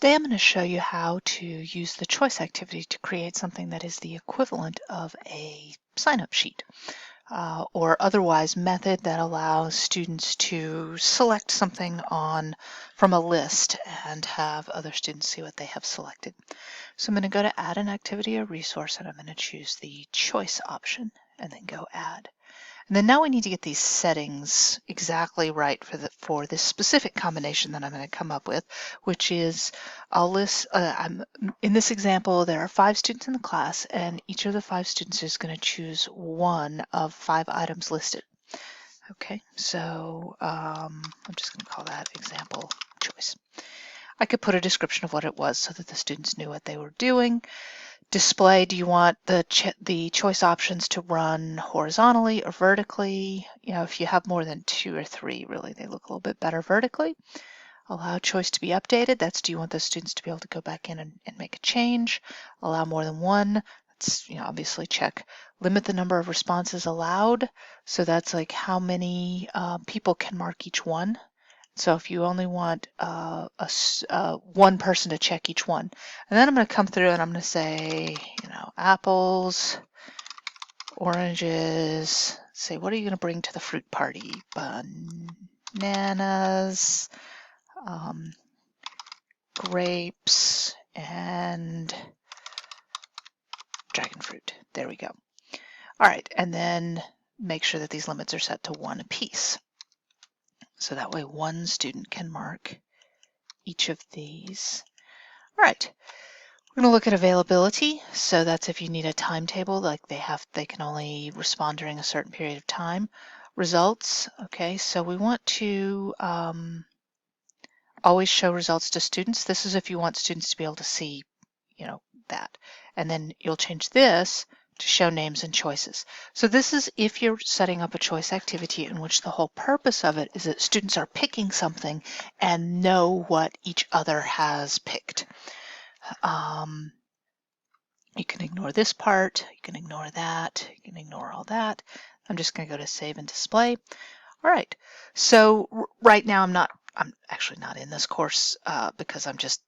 Today I'm going to show you how to use the choice activity to create something that is the equivalent of a sign-up sheet or otherwise method that allows students to select something from a list and have other students see what they have selected. So I'm going to go to Add an Activity or Resource, and I'm going to choose the Choice option and then go Add. And then now we need to get these settings exactly right for this specific combination that I'm going to come up with, which is I'll list, in this example, there are 5 students in the class, and each of the 5 students is going to choose one of 5 items listed. Okay, so I'm just going to call that example choice. I could put a description of what it was so that the students knew what they were doing. Display, do you want the choice options to run horizontally or vertically? You know, if you have more than 2 or 3, really, they look a little bit better vertically. Allow choice to be updated. That's, do you want the students to be able to go back in and make a change? Allow more than one. That's, obviously check. Limit the number of responses allowed. So that's like how many people can mark each one. So if you only want one person to check each one, and then I'm going to come through and I'm going to say, apples, oranges, say, what are you going to bring to the fruit party? Bananas, grapes, and dragon fruit. There we go. All right, and then make sure that these limits are set to 1 apiece. So that way one student can mark each of these. All right, we're going to look at availability. So that's if you need a timetable, like they can only respond during a certain period of time. Results, okay, so we want to always show results to students. This is if you want students to be able to see, that. And then you'll change this to show names and choices. So this is if you're setting up a choice activity in which the whole purpose of it is that students are picking something and know what each other has picked. You can ignore this part, you can ignore that, you can ignore all that. I'm just going to go to Save and Display. All right, so right now I'm actually not in this course because I'm just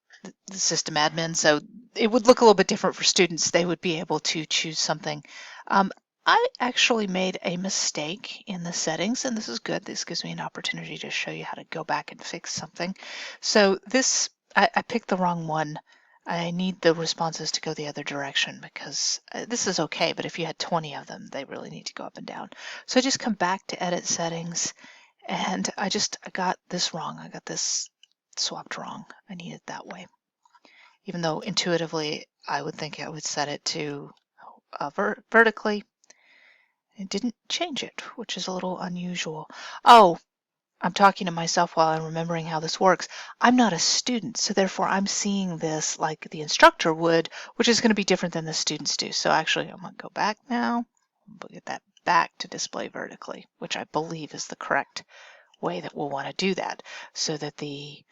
the system admin, so it would look a little bit different for students. They would be able to choose something. I actually made a mistake in the settings, and this is good. This gives me an opportunity to show you how to go back and fix something. So this, I picked the wrong one. I need the responses to go the other direction because this is okay, but if you had 20 of them, they really need to go up and down. So I just come back to Edit Settings, and I got this wrong. I got this swapped wrong. I need it that way. Even though intuitively I would think I would set it to vertically. It didn't change it, which is a little unusual. Oh, I'm talking to myself while I'm remembering how this works. I'm not a student, so therefore I'm seeing this like the instructor would, which is going to be different than the students do. So actually, I'm going to go back now. We'll get that back to display vertically, which I believe is the correct way that we'll want to do that, so that the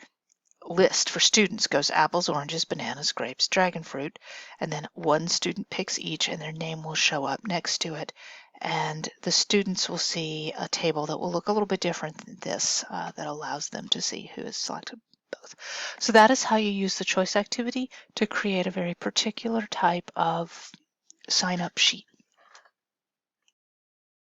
list for students goes apples, oranges, bananas, grapes, dragon fruit, and then one student picks each and their name will show up next to it. And the students will see a table that will look a little bit different than this that allows them to see who has selected both. So that is how you use the choice activity to create a very particular type of sign-up sheet.